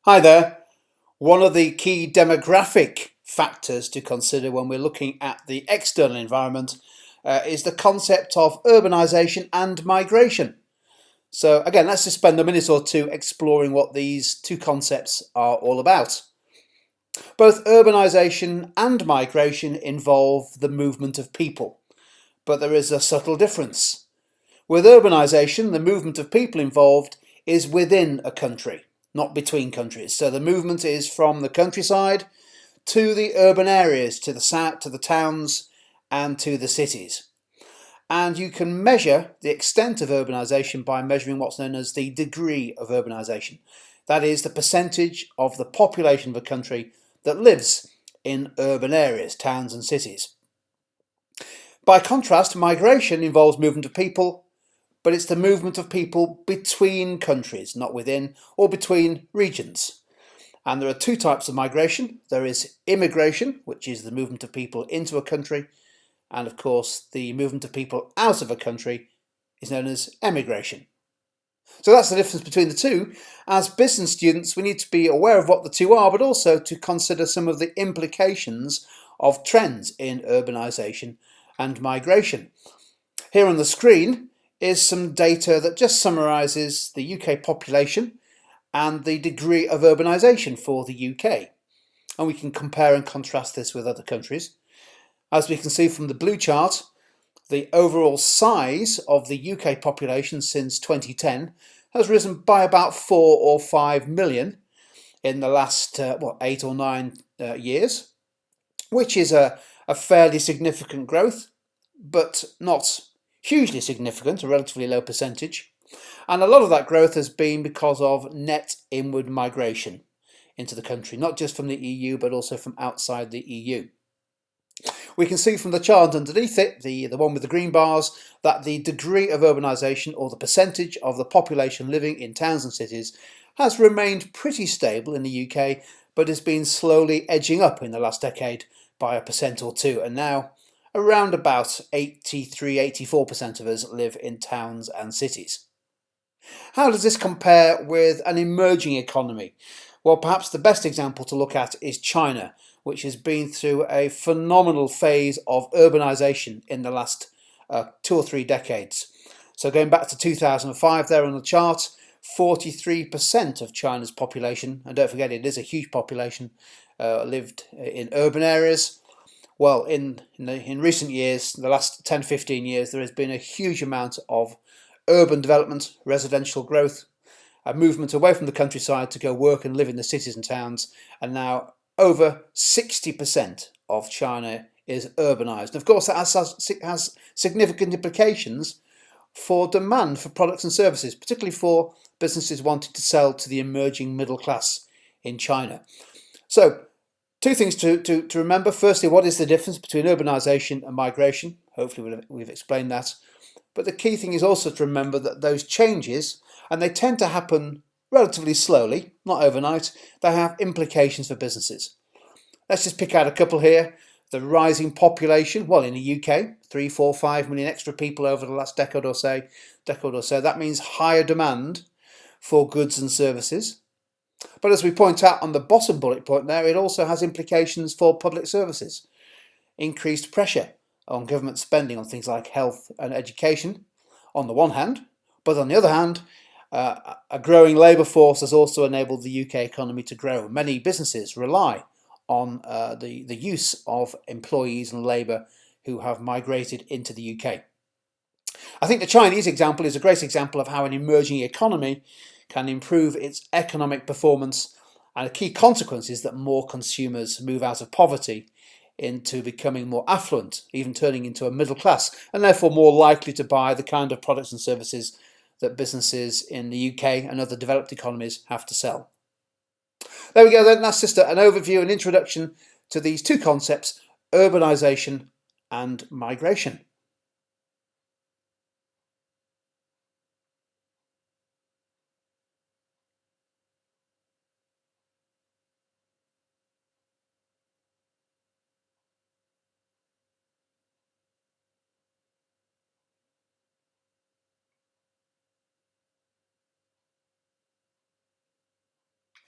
Hi there. One of the key demographic factors to consider when we're looking at the external environment is the concept of urbanisation and migration. So again, let's just spend a minute or two exploring what these two concepts are all about. Both urbanisation and migration involve the movement of people, but there is a subtle difference. With urbanisation, the movement of people involved is within a country, not between countries. So the movement is from the countryside to the urban areas, to the south, to the towns, and to the cities. And you can measure the extent of urbanisation by measuring what's known as the degree of urbanisation. That is the percentage of the population of a country that lives in urban areas, towns and cities. By contrast, migration involves movement of people, but it's the movement of people between countries, not within, or between regions. And there are two types of migration. There is immigration, which is the movement of people into a country, and of course the movement of people out of a country is known as emigration. So that's the difference between the two. As business students, we need to be aware of what the two are, but also to consider some of the implications of trends in urbanisation and migration. Here on the screen is some data that just summarises the UK population and the degree of urbanisation for the UK. And we can compare and contrast this with other countries. As we can see from the blue chart, the overall size of the UK population since 2010 has risen by about 4 or 5 million in the last 8 or 9 years, which is a fairly significant growth, but not hugely significant, a relatively low percentage. And a lot of that growth has been because of net inward migration into the country, not just from the EU, but also from outside the EU. We can see from the chart underneath it, the one with the green bars, that the degree of urbanisation, or the percentage of the population living in towns and cities, has remained pretty stable in the UK, but has been slowly edging up in the last decade by 1% or 2, and now around about 83–84% of us live in towns and cities. How does this compare with an emerging economy? Well, perhaps the best example to look at is China, which has been through a phenomenal phase of urbanisation in the last 2 or 3 decades. So going back to 2005 there on the chart, 43% of China's population, and don't forget it is a huge population, lived in urban areas. Well, in recent years, the last 10–15 years, there has been a huge amount of urban development, residential growth, a movement away from the countryside to go work and live in the cities and towns, and now over 60% of China is urbanised. Of course, that has significant implications for demand for products and services, particularly for businesses wanting to sell to the emerging middle class in China. So, two things to remember. Firstly, what is the difference between urbanisation and migration? Hopefully we've explained that. But the key thing is also to remember that those changes, and they tend to happen relatively slowly, not overnight, they have implications for businesses. Let's just pick out a couple here. The rising population, well, in the UK, 3, 4, 5 million extra people over the last decade or so. That means higher demand for goods and services. But as we point out on the bottom bullet point there, it also has implications for public services. Increased pressure on government spending on things like health and education on the one hand, but on the other hand, a growing labour force has also enabled the UK economy to grow. Many businesses rely on the use of employees and labour who have migrated into the UK. I think the Chinese example is a great example of how an emerging economy can improve its economic performance, and a key consequence is that more consumers move out of poverty into becoming more affluent, even turning into a middle class, and therefore more likely to buy the kind of products and services that businesses in the UK and other developed economies have to sell. There we go then, that's just an overview, an introduction to these two concepts, urbanisation and migration.